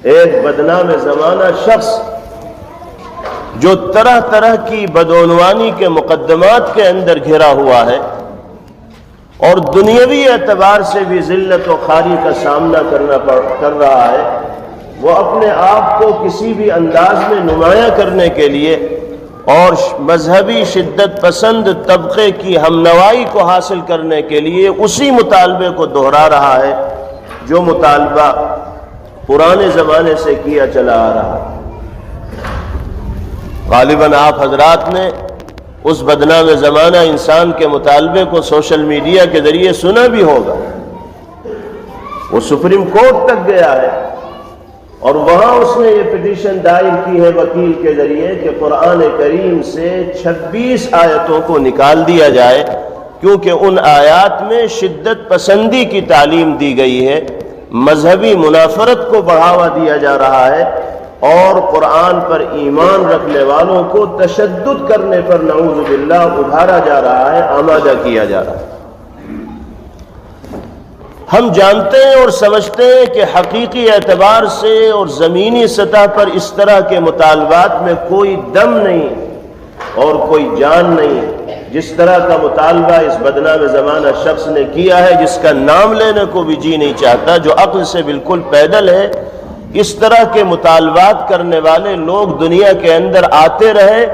ایک بدنام زمانہ شخص جو طرح طرح کی بدعنوانی کے مقدمات کے اندر گھرا ہوا ہے اور دنیاوی اعتبار سے بھی ذلت و خواری کا سامنا کر رہا ہے، وہ اپنے آپ کو کسی بھی انداز میں نمایاں کرنے کے لیے اور مذہبی شدت پسند طبقے کی ہمنوائی کو حاصل کرنے کے لیے اسی مطالبے کو دہرا رہا ہے جو مطالبہ پرانے زمانے سے کیا چلا آ رہا ہے۔ غالباً آپ حضرات نے اس بدنام زمانہ انسان کے مطالبے کو سوشل میڈیا کے ذریعے سنا بھی ہوگا۔ وہ سپریم کورٹ تک گیا ہے اور وہاں اس نے یہ پٹیشن دائر کی ہے وکیل کے ذریعے کہ قرآن کریم سے 26 آیتوں کو نکال دیا جائے، کیونکہ ان آیات میں شدت پسندی کی تعلیم دی گئی ہے، مذہبی منافرت کو بڑھاوا دیا جا رہا ہے اور قرآن پر ایمان رکھنے والوں کو تشدد کرنے پر نعوذ باللہ ابھارا جا رہا ہے، آمادہ کیا جا رہا ہے۔ ہم جانتے ہیں اور سمجھتے ہیں کہ حقیقی اعتبار سے اور زمینی سطح پر اس طرح کے مطالبات میں کوئی دم نہیں اور کوئی جان نہیں، جس طرح کا مطالبہ اس بدنام زمانہ شخص نے کیا ہے، جس کا نام لینے کو بھی جی نہیں چاہتا، جو عقل سے بالکل پیدل ہے۔ اس طرح کے مطالبات کرنے والے لوگ دنیا کے اندر آتے رہے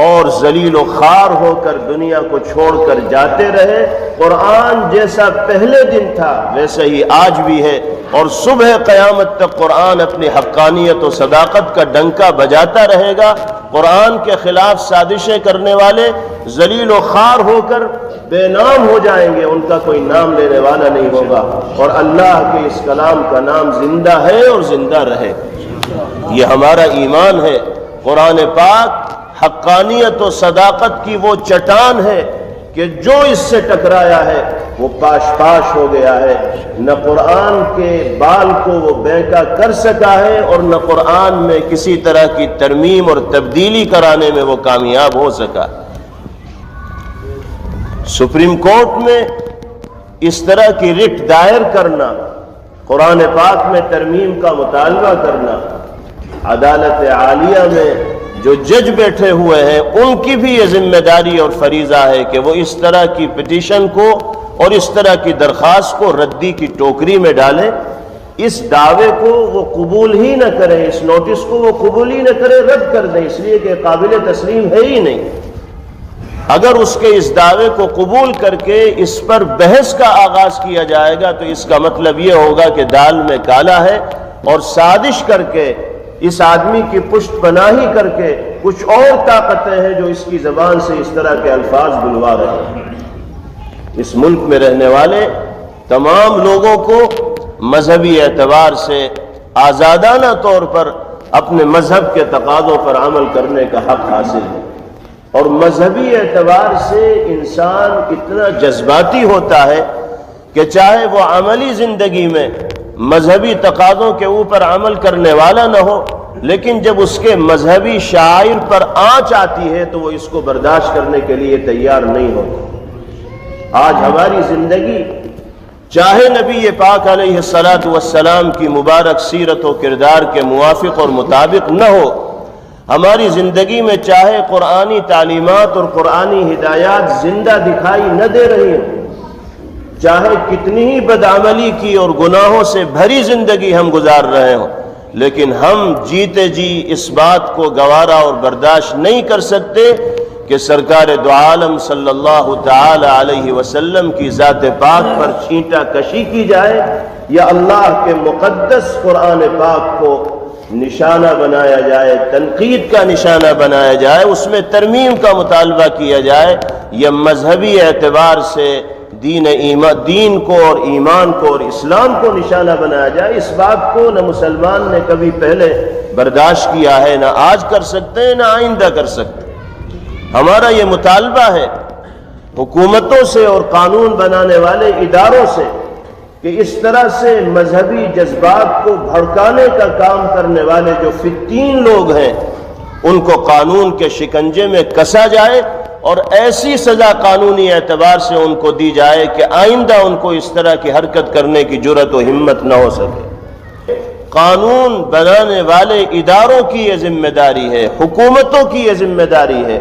اور ذلیل و خوار ہو کر دنیا کو چھوڑ کر جاتے رہے۔ قرآن جیسا پہلے دن تھا ویسے ہی آج بھی ہے، اور صبح قیامت تک قرآن اپنی حقانیت و صداقت کا ڈنکا بجاتا رہے گا۔ قرآن کے خلاف سازشیں کرنے والے ذلیل و خوار ہو کر بے نام ہو جائیں گے، ان کا کوئی نام لینے والا نہیں ہوگا، اور اللہ کے اس کلام کا نام زندہ ہے اور زندہ رہے۔ یہ ہمارا ایمان ہے۔ قرآن پاک حقانیت و صداقت کی وہ چٹان ہے کہ جو اس سے ٹکرایا ہے وہ پاش پاش ہو گیا ہے، نہ قرآن کے بال کو وہ بینکا کر سکا ہے اور نہ قرآن میں کسی طرح کی ترمیم اور تبدیلی کرانے میں وہ کامیاب ہو سکا۔ سپریم کورٹ میں اس طرح کی رٹ دائر کرنا، قرآن پاک میں ترمیم کا مطالبہ کرنا، عدالت عالیہ میں جو جج بیٹھے ہوئے ہیں ان کی بھی یہ ذمہ داری اور فریضہ ہے کہ وہ اس طرح کی پٹیشن کو اور اس طرح کی درخواست کو ردی کی ٹوکری میں ڈالیں، اس دعوے کو وہ قبول ہی نہ کریں، اس نوٹس کو وہ قبول ہی نہ کریں، رد کر دیں، اس لیے کہ قابل تسلیم ہے ہی نہیں۔ اگر اس کے اس دعوے کو قبول کر کے اس پر بحث کا آغاز کیا جائے گا تو اس کا مطلب یہ ہوگا کہ دال میں کالا ہے، اور سازش کر کے اس آدمی کی پشت پناہی کر کے کچھ اور طاقتیں ہیں جو اس کی زبان سے اس طرح کے الفاظ بلوا رہے ہیں۔ اس ملک میں رہنے والے تمام لوگوں کو مذہبی اعتبار سے آزادانہ طور پر اپنے مذہب کے تقاضوں پر عمل کرنے کا حق حاصل ہے، اور مذہبی اعتبار سے انسان اتنا جذباتی ہوتا ہے کہ چاہے وہ عملی زندگی میں مذہبی تقاضوں کے اوپر عمل کرنے والا نہ ہو، لیکن جب اس کے مذہبی شعائر پر آنچ آتی ہے تو وہ اس کو برداشت کرنے کے لیے تیار نہیں ہوتا۔ آج ہماری زندگی چاہے نبی پاک علیہ السلام کی مبارک سیرت و کردار کے موافق اور مطابق نہ ہو، ہماری زندگی میں چاہے قرآنی تعلیمات اور قرآنی ہدایات زندہ دکھائی نہ دے رہی ہیں، چاہے کتنی ہی بدعملی کی اور گناہوں سے بھری زندگی ہم گزار رہے ہوں، لیکن ہم جیتے جی اس بات کو گوارا اور برداشت نہیں کر سکتے کہ سرکار دو عالم صلی اللہ تعالی علیہ وسلم کی ذات پاک پر چھینٹا کشی کی جائے، یا اللہ کے مقدس قرآن پاک کو نشانہ بنایا جائے، تنقید کا نشانہ بنایا جائے، اس میں ترمیم کا مطالبہ کیا جائے، یا مذہبی اعتبار سے دین کو اور ایمان کو اور اسلام کو نشانہ بنایا جائے۔ اس بات کو نہ مسلمان نے کبھی پہلے برداشت کیا ہے، نہ آج کر سکتے ہیں، نہ آئندہ کر سکتے۔ ہمارا یہ مطالبہ ہے حکومتوں سے اور قانون بنانے والے اداروں سے کہ اس طرح سے مذہبی جذبات کو بھڑکانے کا کام کرنے والے جو فتین لوگ ہیں ان کو قانون کے شکنجے میں کسا جائے، اور ایسی سزا قانونی اعتبار سے ان کو دی جائے کہ آئندہ ان کو اس طرح کی حرکت کرنے کی جرأت و ہمت نہ ہو سکے۔ قانون بنانے والے اداروں کی یہ ذمہ داری ہے، حکومتوں کی یہ ذمہ داری ہے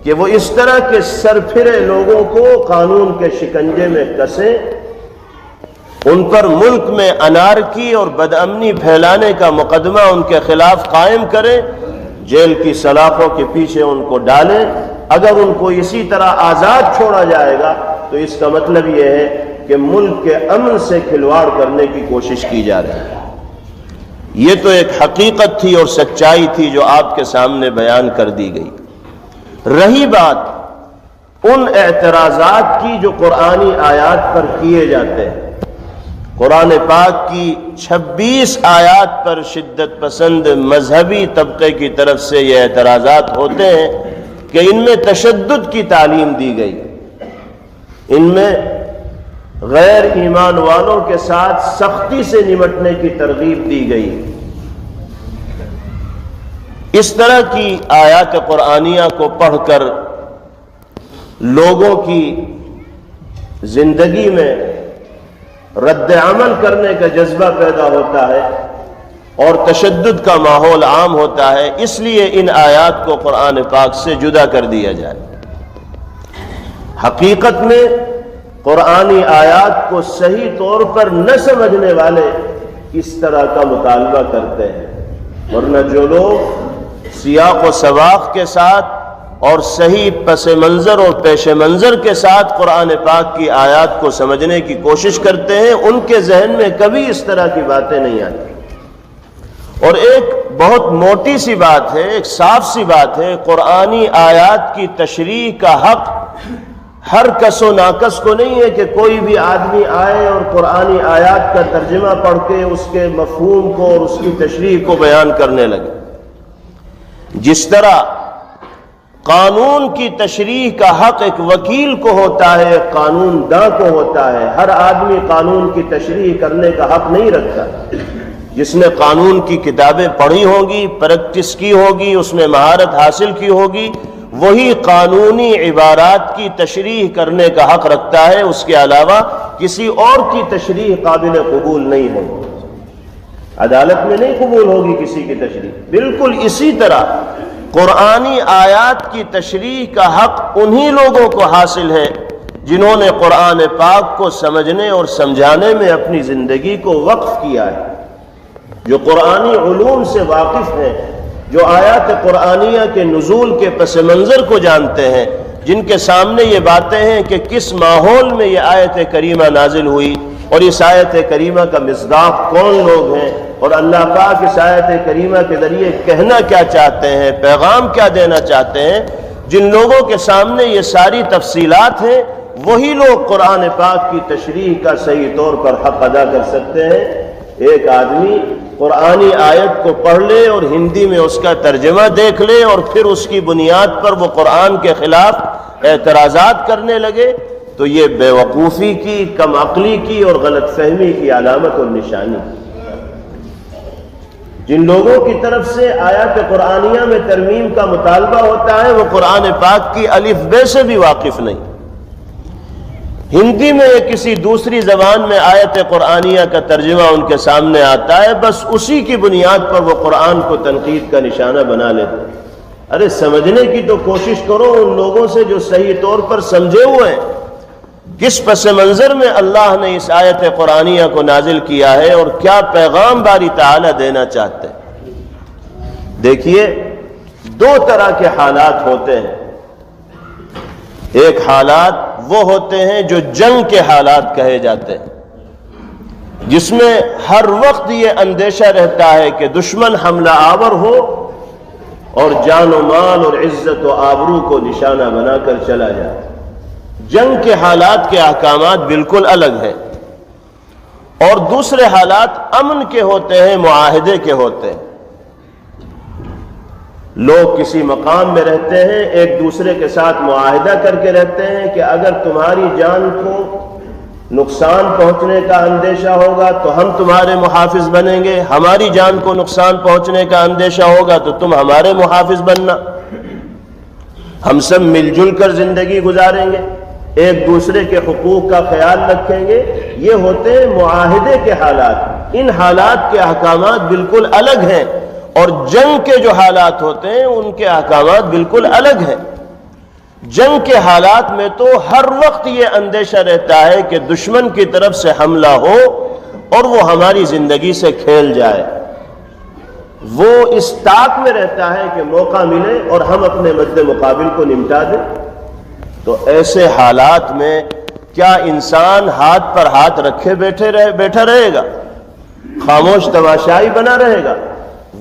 کہ وہ اس طرح کے سرپھرے لوگوں کو قانون کے شکنجے میں کسیں، ان پر ملک میں انارکی اور بدامنی پھیلانے کا مقدمہ ان کے خلاف قائم کریں، جیل کی سلاخوں کے پیچھے ان کو ڈالیں۔ اگر ان کو اسی طرح آزاد چھوڑا جائے گا تو اس کا مطلب یہ ہے کہ ملک کے امن سے کھلواڑ کرنے کی کوشش کی جا رہی ہے۔ یہ تو ایک حقیقت تھی اور سچائی تھی جو آپ کے سامنے بیان کر دی گئی۔ رہی بات ان اعتراضات کی جو قرآنی آیات پر کیے جاتے ہیں، قرآن پاک کی 26 آیات پر شدت پسند مذہبی طبقے کی طرف سے یہ اعتراضات ہوتے ہیں کہ ان میں تشدد کی تعلیم دی گئی، ان میں غیر ایمان والوں کے ساتھ سختی سے نمٹنے کی ترغیب دی گئی۔ اس طرح کی آیات قرآنیہ کو پڑھ کر لوگوں کی زندگی میں رد عمل کرنے کا جذبہ پیدا ہوتا ہے اور تشدد کا ماحول عام ہوتا ہے، اس لیے ان آیات کو قرآن پاک سے جدا کر دیا جائے۔ حقیقت میں قرآنی آیات کو صحیح طور پر نہ سمجھنے والے اس طرح کا مطالبہ کرتے ہیں، ورنہ جو لوگ سیاق و سباق کے ساتھ اور صحیح پس منظر اور پیش منظر کے ساتھ قرآن پاک کی آیات کو سمجھنے کی کوشش کرتے ہیں، ان کے ذہن میں کبھی اس طرح کی باتیں نہیں آتی۔ اور ایک بہت موٹی سی بات ہے، ایک صاف سی بات ہے، قرآنی آیات کی تشریح کا حق ہر کس و ناکس کو نہیں ہے کہ کوئی بھی آدمی آئے اور قرآنی آیات کا ترجمہ پڑھ کے اس کے مفہوم کو اور اس کی تشریح کو بیان کرنے لگے۔ جس طرح قانون کی تشریح کا حق ایک وکیل کو ہوتا ہے، ایک قانون داں کو ہوتا ہے، ہر آدمی قانون کی تشریح کرنے کا حق نہیں رکھتا۔ جس نے قانون کی کتابیں پڑھی ہوں گی، پریکٹس کی ہوگی، اس نے مہارت حاصل کی ہوگی، وہی قانونی عبارات کی تشریح کرنے کا حق رکھتا ہے، اس کے علاوہ کسی اور کی تشریح قابل قبول نہیں ہوگی، عدالت میں نہیں قبول ہوگی کسی کی تشریح۔ بالکل اسی طرح قرآنی آیات کی تشریح کا حق انہی لوگوں کو حاصل ہے جنہوں نے قرآن پاک کو سمجھنے اور سمجھانے میں اپنی زندگی کو وقف کیا ہے، جو قرآنی علوم سے واقف ہیں، جو آیات قرآنیہ کے نزول کے پس منظر کو جانتے ہیں، جن کے سامنے یہ باتیں ہیں کہ کس ماحول میں یہ آیت کریمہ نازل ہوئی اور اس آیت کریمہ کا مصداق کون لوگ ہیں، اور اللہ پاک اس آیت کریمہ کے ذریعے کہنا کیا چاہتے ہیں، پیغام کیا دینا چاہتے ہیں، جن لوگوں کے سامنے یہ ساری تفصیلات ہیں، وہی لوگ قرآن پاک کی تشریح کا صحیح طور پر حق ادا کر سکتے ہیں۔ ایک آدمی قرآنی آیت کو پڑھ لے اور ہندی میں اس کا ترجمہ دیکھ لے اور پھر اس کی بنیاد پر وہ قرآن کے خلاف اعتراضات کرنے لگے تو یہ بے وقوفی کی، کم عقلی کی اور غلط فہمی کی علامت اور نشانی۔ جن لوگوں کی طرف سے آیات قرآنیہ میں ترمیم کا مطالبہ ہوتا ہے وہ قرآن پاک کی الف بے سے بھی واقف نہیں۔ ہندی میں یا کسی دوسری زبان میں آیت قرآنیہ کا ترجمہ ان کے سامنے آتا ہے، بس اسی کی بنیاد پر وہ قرآن کو تنقید کا نشانہ بنا لیتے ہیں۔ ارے سمجھنے کی تو کوشش کرو ان لوگوں سے جو صحیح طور پر سمجھے ہوئے ہیں، کس پس منظر میں اللہ نے اس آیت قرآنیہ کو نازل کیا ہے اور کیا پیغام باری تعالیٰ دینا چاہتے ہیں۔ دیکھیے، دو طرح کے حالات ہوتے ہیں۔ ایک حالات وہ ہوتے ہیں جو جنگ کے حالات کہے جاتے ہیں، جس میں ہر وقت یہ اندیشہ رہتا ہے کہ دشمن حملہ آور ہو اور جان و مال اور عزت و آبرو کو نشانہ بنا کر چلا جائے۔ جنگ کے حالات کے احکامات بالکل الگ ہیں، اور دوسرے حالات امن کے ہوتے ہیں، معاہدے کے ہوتے ہیں۔ لوگ کسی مقام میں رہتے ہیں، ایک دوسرے کے ساتھ معاہدہ کر کے رہتے ہیں کہ اگر تمہاری جان کو نقصان پہنچنے کا اندیشہ ہوگا تو ہم تمہارے محافظ بنیں گے، ہماری جان کو نقصان پہنچنے کا اندیشہ ہوگا تو تم ہمارے محافظ بننا، ہم سب مل جل کر زندگی گزاریں گے، ایک دوسرے کے حقوق کا خیال رکھیں گے۔ یہ ہوتے ہیں معاہدے کے حالات۔ ان حالات کے احکامات بالکل الگ ہیں، اور جنگ کے جو حالات ہوتے ہیں ان کے احکامات بالکل الگ ہیں۔ جنگ کے حالات میں تو ہر وقت یہ اندیشہ رہتا ہے کہ دشمن کی طرف سے حملہ ہو اور وہ ہماری زندگی سے کھیل جائے، وہ اس طاق میں رہتا ہے کہ موقع ملے اور ہم اپنے مد مقابل کو نمٹا دیں۔ تو ایسے حالات میں کیا انسان ہاتھ پر ہاتھ رکھے بیٹھا رہے گا، خاموش تماشائی بنا رہے گا؟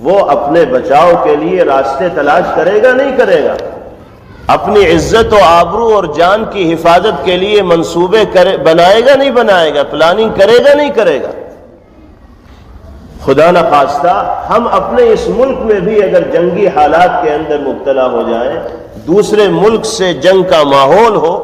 وہ اپنے بچاؤ کے لیے راستے تلاش کرے گا، نہیں کرے گا؟ اپنی عزت و آبرو اور جان کی حفاظت کے لیے منصوبے بنائے گا، نہیں بنائے گا؟ پلاننگ کرے گا، نہیں کرے گا؟ خدا نخواستہ ہم اپنے اس ملک میں بھی اگر جنگی حالات کے اندر مبتلا ہو جائیں، دوسرے ملک سے جنگ کا ماحول ہو،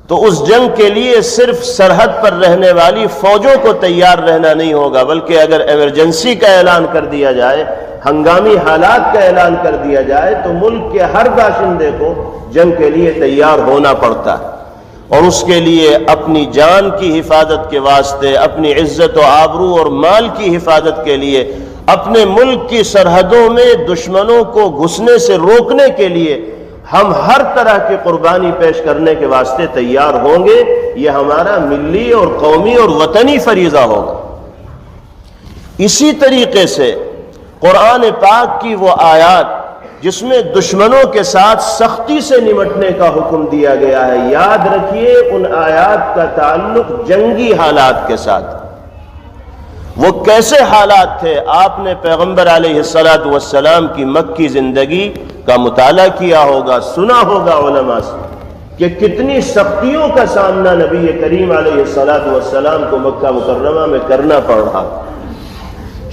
تو اس جنگ کے لیے صرف سرحد پر رہنے والی فوجوں کو تیار رہنا نہیں ہوگا، بلکہ اگر ایمرجنسی کا اعلان کر دیا جائے، ہنگامی حالات کا اعلان کر دیا جائے، تو ملک کے ہر باشندے کو جنگ کے لیے تیار ہونا پڑتا ہے، اور اس کے لیے اپنی جان کی حفاظت کے واسطے، اپنی عزت و آبرو اور مال کی حفاظت کے لیے، اپنے ملک کی سرحدوں میں دشمنوں کو گھسنے سے روکنے کے لیے ہم ہر طرح کی قربانی پیش کرنے کے واسطے تیار ہوں گے۔ یہ ہمارا ملی اور قومی اور وطنی فریضہ ہوگا۔ اسی طریقے سے قرآن پاک کی وہ آیات جس میں دشمنوں کے ساتھ سختی سے نمٹنے کا حکم دیا گیا ہے، یاد رکھیے ان آیات کا تعلق جنگی حالات کے ساتھ۔ وہ کیسے حالات تھے؟ آپ نے پیغمبر علیہ السلام کی مکی زندگی کا مطالعہ کیا ہوگا، سنا ہوگا علماء سے کہ کتنی سختیوں کا سامنا نبی کریم علیہ السلام کو مکہ مکرمہ میں کرنا پڑ رہا۔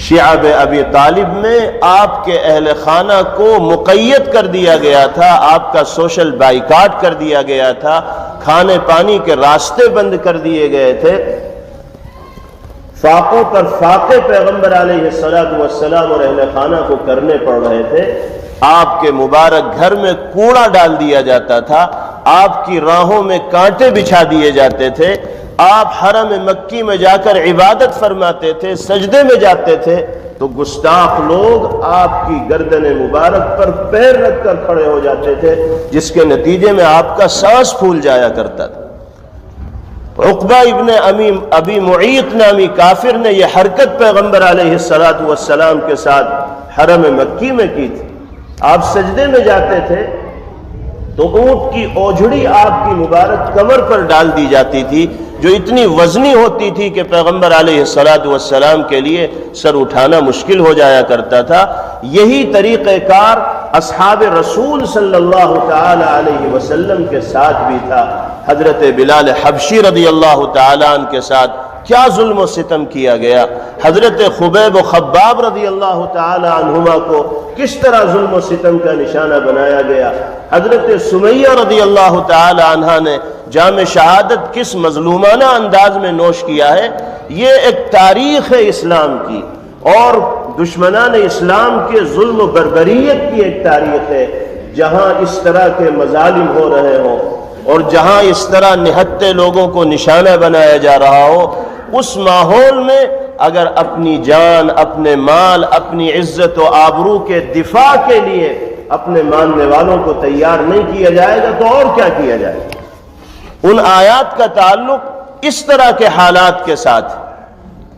شعب ابی طالب میں آپ کے اہل خانہ کو مقید کر دیا گیا تھا، آپ کا سوشل بائیکاٹ کر دیا گیا تھا، کھانے پانی کے راستے بند کر دیے گئے تھے، فاقوں پر فاقے پیغمبر علیہ السلام اور اہل خانہ کو کرنے پڑ رہے تھے۔ آپ کے مبارک گھر میں کوڑا ڈال دیا جاتا تھا، آپ کی راہوں میں کانٹے بچھا دیے جاتے تھے، آپ حرم مکی میں جا کر عبادت فرماتے تھے، سجدے میں جاتے تھے تو گستاخ لوگ آپ کی گردن مبارک پر پیر رکھ کر کھڑے ہو جاتے تھے، جس کے نتیجے میں آپ کا سانس پھول جایا کرتا تھا۔ عقبہ ابن ابی معیط نامی کافر نے یہ حرکت پیغمبر علیہ السلام کے ساتھ حرم مکی میں کی تھی۔ آپ سجدے میں جاتے تھے تو اونٹ کی اوجھڑی آپ کی مبارک کمر پر ڈال دی جاتی تھی، جو اتنی وزنی ہوتی تھی کہ پیغمبر علیہ السلام کے لیے سر اٹھانا مشکل ہو جایا کرتا تھا۔ یہی طریقہ کار اصحاب رسول صلی اللہ تعالی علیہ وسلم کے ساتھ بھی تھا۔ حضرت بلال حبشی رضی اللہ تعالی عنہ کے ساتھ کیا ظلم و ستم کیا گیا، حضرت خبیب و خباب رضی اللہ تعالی عنہما کو کس طرح ظلم و ستم کا نشانہ بنایا گیا، حضرت سمیہ رضی اللہ تعالی عنہ نے جام شہادت کس مظلومانہ انداز میں نوش کیا ہے۔ یہ ایک تاریخ ہے اسلام کی، اور دشمنان اسلام کے ظلم و بربریت کی ایک تاریخ ہے۔ جہاں اس طرح کے مظالم ہو رہے ہوں اور جہاں اس طرح نہتے لوگوں کو نشانہ بنایا جا رہا ہو، اس ماحول میں اگر اپنی جان، اپنے مال، اپنی عزت و آبرو کے دفاع کے لیے اپنے ماننے والوں کو تیار نہیں کیا جائے گا تو اور کیا کیا جائے گا؟ ان آیات کا تعلق اس طرح کے حالات کے ساتھ۔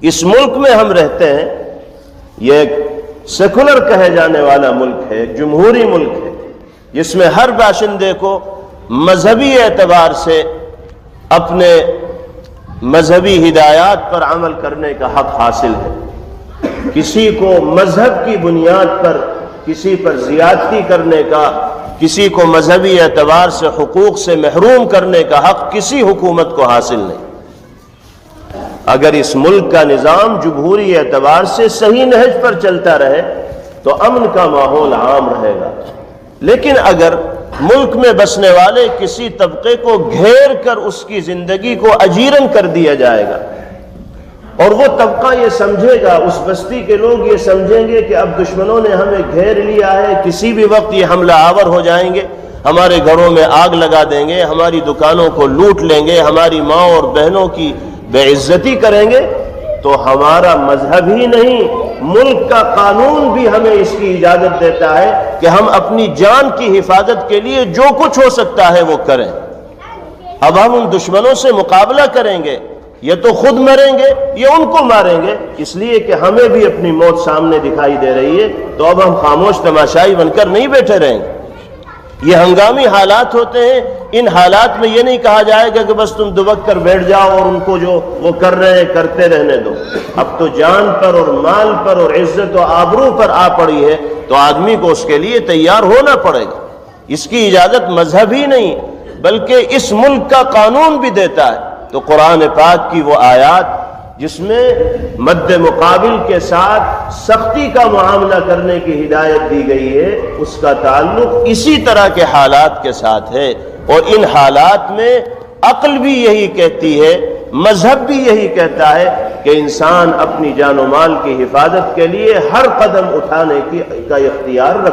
اس ملک میں ہم رہتے ہیں، یہ ایک سیکولر کہے جانے والا ملک ہے، ایک جمہوری ملک ہے، جس میں ہر باشندے کو مذہبی اعتبار سے اپنے مذہبی ہدایات پر عمل کرنے کا حق حاصل ہے۔ کسی کو مذہب کی بنیاد پر کسی پر زیادتی کرنے کا، کسی کو مذہبی اعتبار سے حقوق سے محروم کرنے کا حق کسی حکومت کو حاصل نہیں۔ اگر اس ملک کا نظام جمہوری اعتبار سے صحیح نہج پر چلتا رہے تو امن کا ماحول عام رہے گا، لیکن اگر ملک میں بسنے والے کسی طبقے کو گھیر کر اس کی زندگی کو اجیرن کر دیا جائے گا، اور وہ طبقہ یہ سمجھے گا، اس بستی کے لوگ یہ سمجھیں گے کہ اب دشمنوں نے ہمیں گھیر لیا ہے، کسی بھی وقت یہ حملہ آور ہو جائیں گے، ہمارے گھروں میں آگ لگا دیں گے، ہماری دکانوں کو لوٹ لیں گے، ہماری ماں اور بہنوں کی بے عزتی کریں گے، تو ہمارا مذہب ہی نہیں ملک کا قانون بھی ہمیں اس کی اجازت دیتا ہے کہ ہم اپنی جان کی حفاظت کے لیے جو کچھ ہو سکتا ہے وہ کریں۔ اب ہم ان دشمنوں سے مقابلہ کریں گے، یہ تو خود مریں گے یہ ان کو ماریں گے، اس لیے کہ ہمیں بھی اپنی موت سامنے دکھائی دے رہی ہے، تو اب ہم خاموش تماشائی بن کر نہیں بیٹھے رہیں گے۔ یہ ہنگامی حالات ہوتے ہیں، ان حالات میں یہ نہیں کہا جائے گا کہ بس تم دبک کر بیٹھ جاؤ اور ان کو جو وہ کر رہے ہیں کرتے رہنے دو۔ اب تو جان پر اور مال پر اور عزت و آبرو پر آ پڑی ہے، تو آدمی کو اس کے لیے تیار ہونا پڑے گا۔ اس کی اجازت مذہب ہی نہیں بلکہ اس ملک کا قانون بھی دیتا ہے۔ تو قرآن پاک کی وہ آیات جس میں مد مقابل کے ساتھ سختی کا معاملہ کرنے کی ہدایت دی گئی ہے، اس کا تعلق اسی طرح کے حالات کے ساتھ ہے، اور ان حالات میں عقل بھی یہی کہتی ہے، مذہب بھی یہی کہتا ہے کہ انسان اپنی جان و مال کی حفاظت کے لیے ہر قدم اٹھانے کا اختیار رکھتا ہے۔